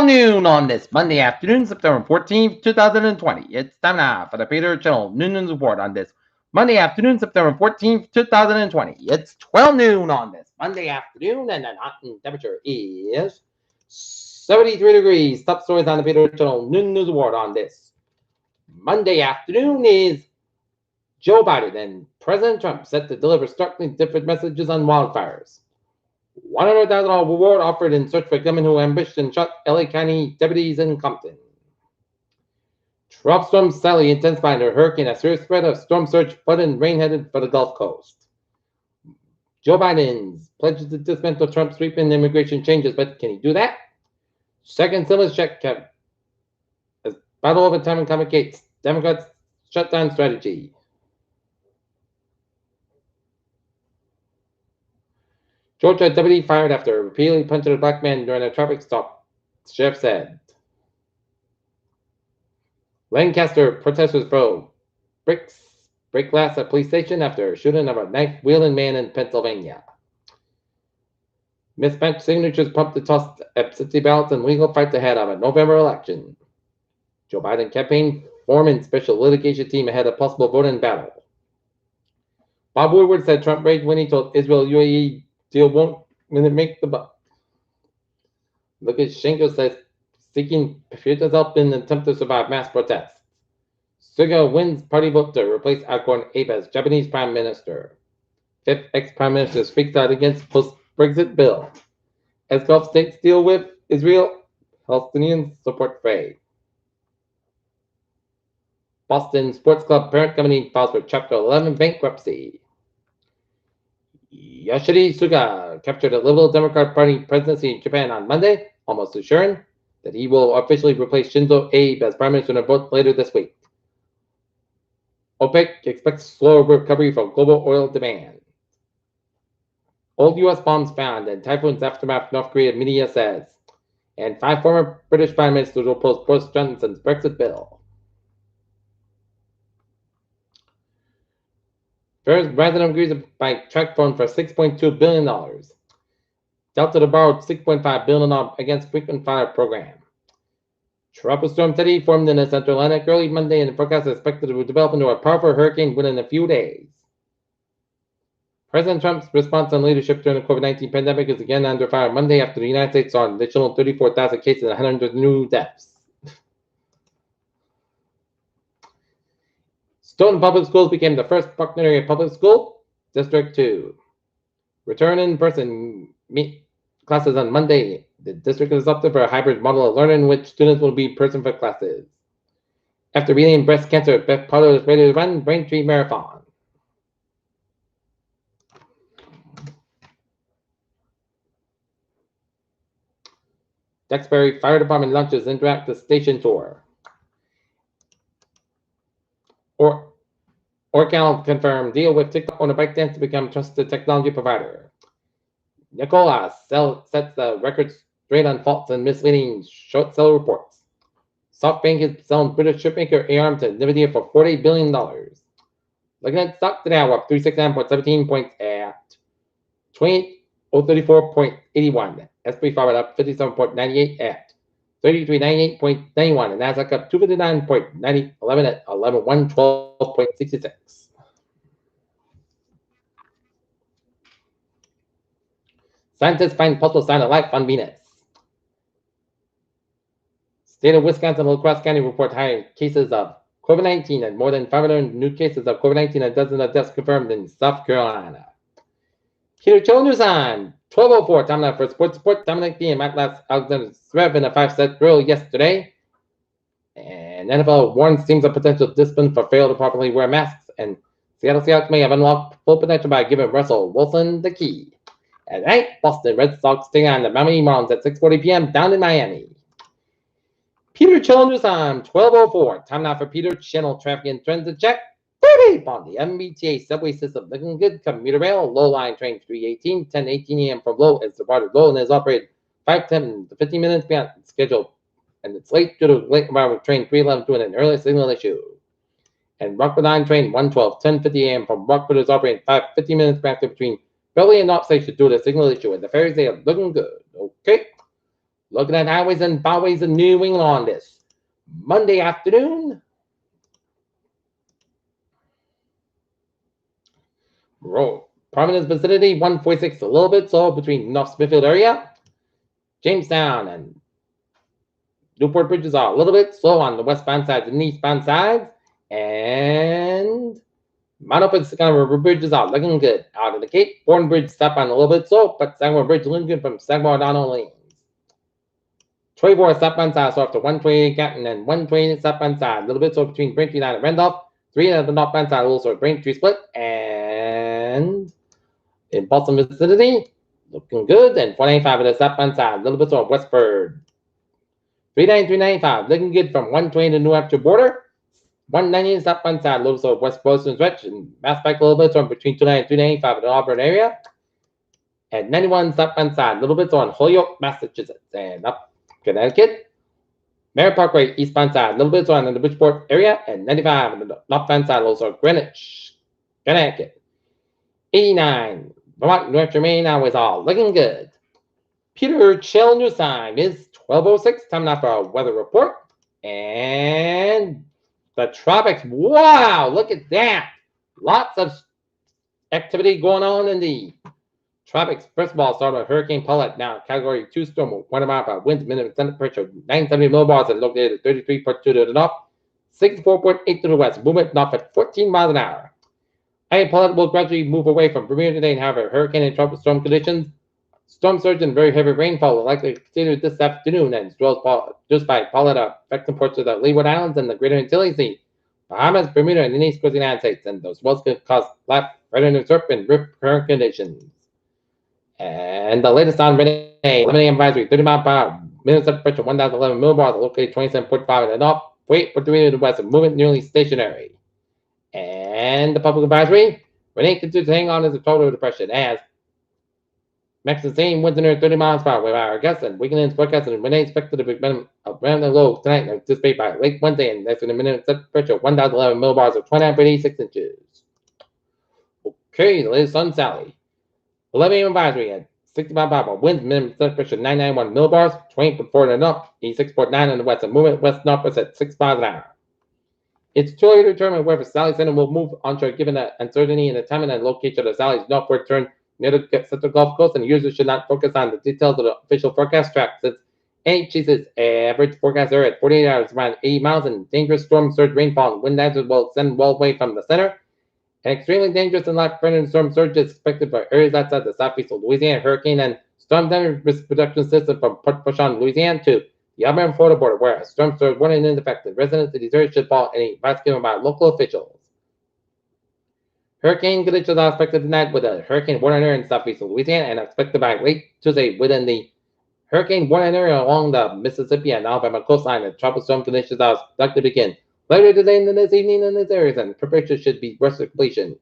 noon on this Monday afternoon, September 14th, 2020. It's time now for the Peter Channel Noon News Report on this Monday afternoon, September 14th, 2020. It's 12 noon on this Monday afternoon, and the night temperature is 73 degrees. Top stories on the Peter Channel Noon News Report on this Monday afternoon is Joe Biden and President Trump set to deliver starkly different messages on wildfires. $100,000 reward offered in search for gunmen who ambushed and shot LA County deputies in Compton. Tropical storm Sally intensified a hurricane, a serious threat of storm surge, flood, and rain headed for the Gulf Coast. Joe Biden's pledges to dismantle Trump's sweeping immigration changes, but can he do that? Second stimulus check as battle over time complicates Democrats' shutdown strategy. Georgia deputy fired after repeatedly punched a black man during a traffic stop, sheriff said. Lancaster protesters throw break glass at police station after shooting of a knife-wielding man in Pennsylvania. Mismatched signatures pumped to toss absentee ballots in legal fight ahead of a November election. Joe Biden campaign forming special litigation team ahead of possible voting battle. Bob Woodward said Trump raged when he told Israel UAE deal won't make the buck. Lukashenko says seeking futures help in an attempt to survive mass protests. Suga wins party vote to replace Alcorn Abe as Japanese Prime Minister. Fifth ex-Prime Minister speaks out against post-Brexit bill. As Gulf states deal with Israel, Palestinians support trade. Boston Sports Club parent company files for Chapter 11 bankruptcy. Yoshihide Suga captured the Liberal Democrat Party presidency in Japan on Monday, almost assuring that he will officially replace Shinzo Abe as prime minister in a vote later this week. OPEC expects slow recovery from global oil demand. Old U.S. bombs found in typhoon's aftermath, North Korea media says. And 5 former British prime ministers will oppose Boris Johnson's Brexit bill. First, President agrees to buy track phone for $6.2 billion. Delta to borrow $6.5 billion against frequent flyer program. Tropical storm Teddy formed in the Central Atlantic early Monday, and the forecast is expected to develop into a powerful hurricane within a few days. President Trump's response on leadership during the COVID-19 pandemic is again under fire Monday after the United States saw an additional 34,000 cases and 100 new deaths. Stoughton Public Schools became the first Buckner area public school, District 2. Return in-person classes on Monday. The district is opted for a hybrid model of learning in which students will be present for classes. After beating breast cancer, Beth Potter is ready to run Braintree Marathon. Duxbury Fire Department launches interactive station tour. Orcal confirmed deal with TikTok on a ByteDance to become trusted technology provider. Nikola sets the record straight on false and misleading short seller reports. SoftBank is selling British chipmaker ARM to NVIDIA for $40 billion. Looking at stock today, we're up 369.17 points at 28034.81. S&P 500 up 57.98 at 3398.91, and Nasdaq up 259.11 at 11112.66. Scientists find possible sign of life on Venus. State of Wisconsin and La Crosse County report higher cases of COVID-19 and more than 500 new cases of COVID-19 and dozens of deaths confirmed in South Carolina. Peter Cho News on 12:04. Time now for Sports Report. Dominic B. and Matt Alexander Zverev in a 5-set thrill yesterday. And NFL warns teams of potential discipline for failure to properly wear masks. And Seattle Seahawks may have unlocked full potential by giving Russell Wilson the key. At night, Boston Red Sox take on the Miami Marlins at 6:40 p.m. down in Miami. Peter Channel News on 12:04. Time now for Peter Channel traffic and transit check. On the MBTA subway system, looking good. Commuter rail, low line train 318, 10:18 a.m. from Low is departed Low and is operated 5:10 to 15 minutes beyond schedule. And it's late due to late arrival of train 311 to an early signal issue. And Rockford Line train 112, 10:50 a.m. from Rockford is operating 15 minutes back between Belly and North Station due to a signal issue. And the ferries, they are looking good. Okay. Looking at highways and byways in New England on this Monday afternoon. Providence vicinity 146, a little bit slow between North Smithfield area. Jamestown and Newport bridges are a little bit slow on the westbound side and eastbound sides. And Mount Open Sagamore River bridges are looking good out of the Cape. Bourne Bridge stop on a little bit slow, but Sagamore Bridge looking good from Sagamore down on lanes. 24 southbound side, so after 128 Canton and 128 southbound side, a little bit slow between Braintree and Randolph. 3 at the northbound side, a little slow Braintree split. And in Boston vicinity, looking good. And 495 at the southbound side, a little bit slow Westford. 393.95, looking good from 120 to New Hampshire border. 190 southbound side, a little slow West Boston stretch. And Mass back a little bit from between 290 and 395 at the Auburn area. And 91 southbound side, a little bit on Holyoke, Massachusetts. And up Connecticut. Merritt Parkway, eastbound side, a little bit on in the Bridgeport area. And 95 on the northbound side, also Greenwich, Connecticut. 89, Vermont, New Hampshire, Maine, always all looking good. Peter Shell News Time is 12:06. Time now for a weather report. And the tropics. Wow, look at that. Lots of activity going on in the tropics. First of all, starting with Hurricane Paulette, now Category 2 storm with 1 mile per hour winds, minimum temperature 970 millibars, and located at 33.2 to the north, 64.8 to the west, movement north at 14 miles an hour. Hurricane Paulette will gradually move away from Bermuda today, and however, hurricane and tropical storm conditions, storm surge and very heavy rainfall will likely continue this afternoon, and just by Paulette affecting ports of the Leeward Islands and the Greater Antilles, the Bahamas, Bermuda, and the East Coast of the United States, and those swells could cause flat, threatening surf and rip current conditions. And the latest on Renee, 11 a.m. advisory, 30 mile per hour, minimum pressure 1,011 millibars, located 27.5 in the north, 48.3 in the west, and movement nearly stationary. And the public advisory, Renee continues to hang on as a total depression as max sustained winds near 30 miles per hour with our gusts and Wiggins forecast, and Renee expected to be around the low tonight and anticipate by late Wednesday, and that's in the minimum pressure 1,011 millibars or 29.86 inches. Okay, the latest on Sally. 11 a.m. advisory at 60 mile per hour. Winds minimum pressure 991 millibars, 20.4 in the north, 86.9 in the west, and movement west northwest at 6 miles an hour. It's too early to determine whether Sally's center will move onshore given the uncertainty in the timing and location of Sally's northward turn near the central Gulf Coast, and users should not focus on the details of the official forecast track since AHC's average forecast area at 48 hours around 80 miles, and dangerous storm surge rainfall and wind hazards will extend well away from the center. An extremely dangerous and life-threatening storm surge is expected for areas outside the southeast of Louisiana. Hurricane and storm damage risk reduction system from Port Fourchon, Louisiana to the Alabama Florida border, where a storm surge warning is affected. Residents of these areas should follow any advice given by local officials. Hurricane conditions are expected tonight with a hurricane warning area in southeast of Louisiana and expected by late Tuesday within the hurricane warning area along the Mississippi and Alabama coastline. And tropical storm conditions are expected to begin later today and this evening in these areas, and preparation should be rushed to completion.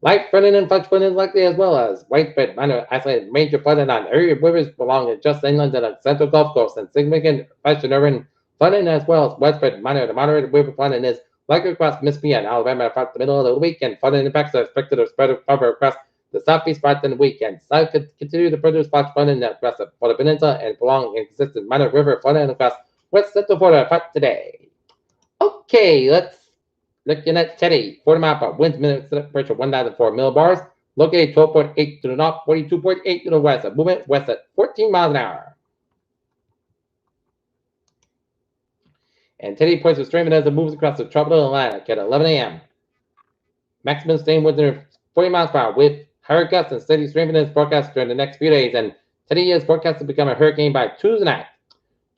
Light flooding and flash flooding is likely, as well as widespread minor isolated major flooding on area rivers belonging just inland to the central Gulf Coast, and significant flash and urban flooding, as well as widespread minor to moderate river flooding is likely across Mississippi and Alabama across the middle of the week, and flooding impacts are expected to spread across the southeast part of the weekend. South could continue to produce flash flooding across the Florida Peninsula and prolong inconsistent minor river flooding across west central Florida today. Okay, let's look at Teddy. 40 mile per hour winds, minimum pressure 1,004 millibars, located 12.8 to the north, 42.8 to the west. A movement west at 14 miles an hour. And Teddy points to strengthening as it moves across the tropical Atlantic at 11 a.m. Maximum sustained winds near 40 miles per hour with higher gusts and steady strengthening is forecast during the next few days. And Teddy is forecast to become a hurricane by Tuesday night.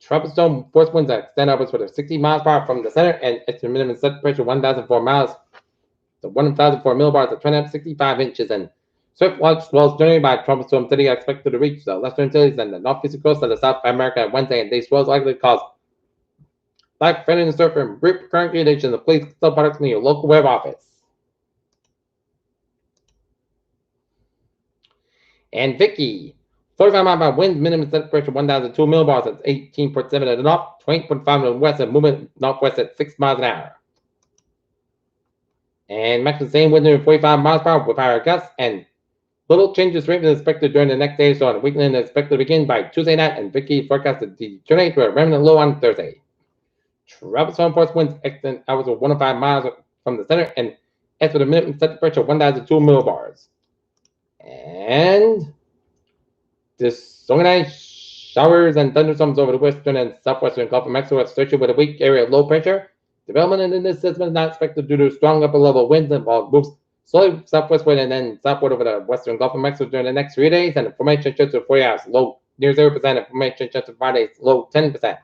Tropical storm force winds extend upwards with 60 miles per hour from the center, and its minimum set pressure 1,004 miles to 1,004 millibars to 265 inches. And swift watch swells generated by tropical storm Teddy are expected to reach the western Antilles and the northeastern coast of the South America on Wednesday, and these swells likely cause life-threatening surf and rip current conditions. Please consult products in your local web office. And Vicky. 45 mile per hour wind, minimum set pressure 1,002 millibars at 18.7 at the north, 20.5 to the west, and movement northwest at 6 miles an hour. And maximum same wind near 45 miles per hour with higher gusts, and Little changes strength is expected during the next day, so on weekend is expected to begin by Tuesday night, and Vicky forecasted to deteriorate to a remnant low on Thursday. Travel storm force winds extend hours of 105 miles from the center, and as for the minimum set temperature 1,002 millibars. And disorganized showers and thunderstorms over the western and southwestern Gulf of Mexico associated with a weak area of low pressure. Development in this system is not expected due to strong upper level winds involved moves slowly southwestward and then southward over the western Gulf of Mexico during the next 3 days, and information chance of 40 hours low near 0%, information chance of 5 days low 10%.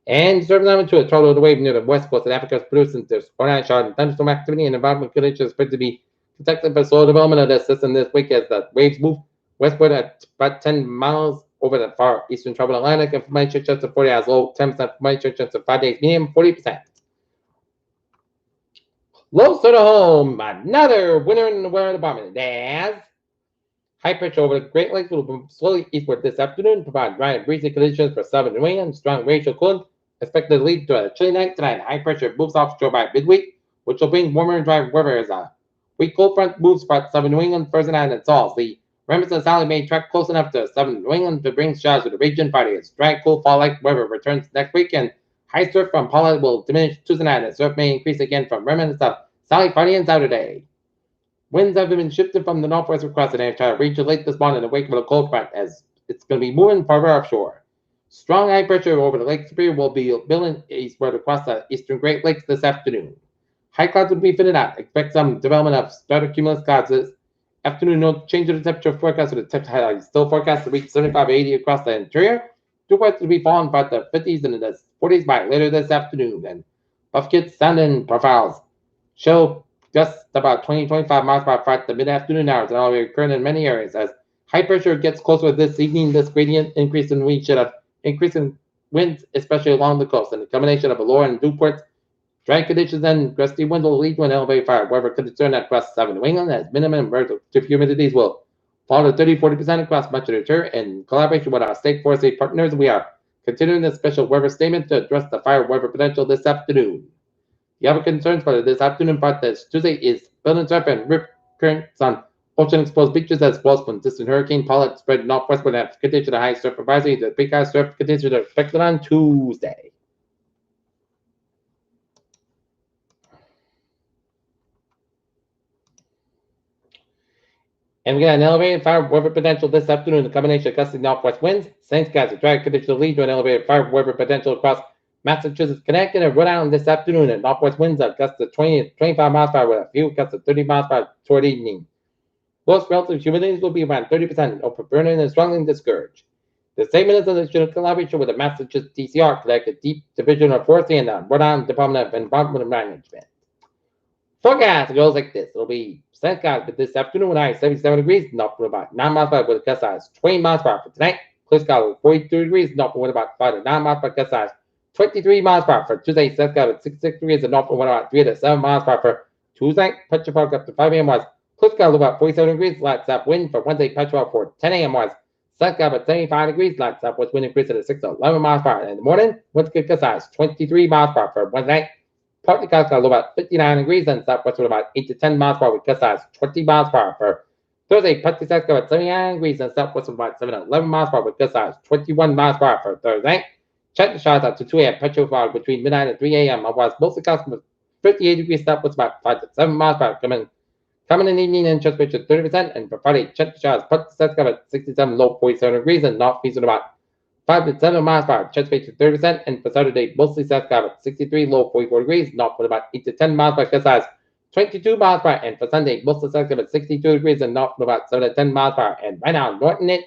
And disturbance to a total of the wave near the west coast of Africa is producing this organized shower and thunderstorm activity, and environmental conditions are expected to be protected by slow development of the system this week as the waves move westward at about 10 miles over the far eastern tropical Atlantic. Information chance of 40 hours low 10%, information chance of 5 days medium 40%. Closer to home, another winter in the weather department as high pressure over the Great Lakes will move slowly eastward this afternoon, provide dry and breezy conditions for southern New England. Strong radial cooling expected to lead to a chilly night tonight. High pressure moves offshore by midweek, which will bring warmer and dry weather as a weak cold front moves across southern New England, Thursday night and falls. The remnants of Sally may track close enough to southern New England to bring showers to the region. Friday as dry, cool fall-like weather returns next week, and high surf from Paula will diminish Tuesday night, and surf may increase again from remnants of Sally Friday and Saturday. Winds have been shifted from the northwest across the entire region late this morning in the wake of a cold front, as it's going to be moving farther offshore. Strong high pressure over the Lake Superior will be building eastward across the eastern Great Lakes this afternoon. High clouds will be fitted out. Expect some development of stratocumulus clouds this afternoon. No change in the temperature forecast. The temperature still forecast to reach 75 to 80 across the interior. Dew points will be falling about the 50s and the 40s by later this afternoon. And buff kits, sounding profiles show just about 20-25 miles per hour the mid-afternoon hours, and already occurring in many areas. As high pressure gets closer this evening, this gradient increase in wind should have increasing winds, especially along the coast. And the combination of a lower and dew points, dry conditions, and gusty winds will lead to an elevated fire. Weather could turn across southern New England as minimum relative humidities will fall to 30-40% across much of the interior. In collaboration with our state forest partners, we are continuing a special weather statement to address the fire weather potential this afternoon. The other concerns for this afternoon part this Tuesday is building surf and rip currents on ocean-exposed beaches, as well as from distant hurricane Paula spread northwestward and continue to the high surf advisory. The big high surf continues to expected on Tuesday. And we got an elevated fire weather potential this afternoon. The combination of gusty northwest winds, same skies, dry conditions will lead to an elevated fire weather potential across Massachusetts, Connecticut, and Rhode Island this afternoon, and northwest winds are gusts of 20 to 25 miles per hour with a few gusts of 30 miles per hour toward evening. Most relative humidities will be around 30%, open burning and strongly discouraged. The statement is in collaboration with the Massachusetts DCR, Connecticut Deep Division of Forestry, and the Rhode Island Department of Environmental Management. Forecast goes like this. It'll be sun skies but this afternoon with high 77 degrees, north from about 9 miles per hour with a gust size 20 miles per hour. For tonight, clear skies with 42 degrees, north from about 5 to 9 miles per hour, gust size 23 miles per hour. For Tuesday, sun skies with 66 degrees and north from about 3 to 7 miles per hour. For Tuesday, Petra Park up to 5 a.m. was clear skies with about 47 degrees, light south wind. For Wednesday, Petra Park for 10 a.m. was sun skies with 75 degrees, light southwest wind increase to 6 to 11 miles per hour. In the morning, wind gust size 23 miles per hour. For Wednesday night, partly clouds got about 59 degrees and southwest with about 8 to 10 miles per hour with gust size 20 miles per hour. For Thursday, partly clouds got about 79 degrees and southwest with about 7 to 11 miles per hour with gust size 21 miles per hour. For Thursday, check the showers out to 2 a.m. Petra Park between midnight and 3 a.m. Otherwise, mostly clouds with 58 degrees southwest about 5 to 7 miles per hour. Coming in the evening and just reach 30%. And for Friday, check the showers. Partly clouds got about 67, low 47 degrees and northeast at about 5 to 7 miles per hour, chest rate to 30%, and for Saturday, mostly south sky at 63, low 44 degrees, north with about 8 to 10 miles per hour, gust size 22 miles per hour, and for Sunday, mostly south sky at 62 degrees and north with about 7 to 10 miles per hour, and right now, Norton it's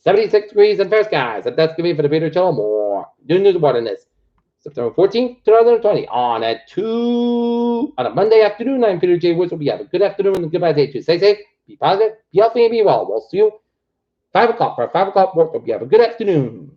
76 degrees and fair skies, and that's going to be for the Peter Channel. More new news about this. September 14th, 2020, on a Monday afternoon, I'm Peter J. Woods. Hope you have a good afternoon and goodbye day to stay safe, be positive, be healthy, and be well. We'll see you 5 o'clock for a 5 o'clock work. Hope you have a good afternoon.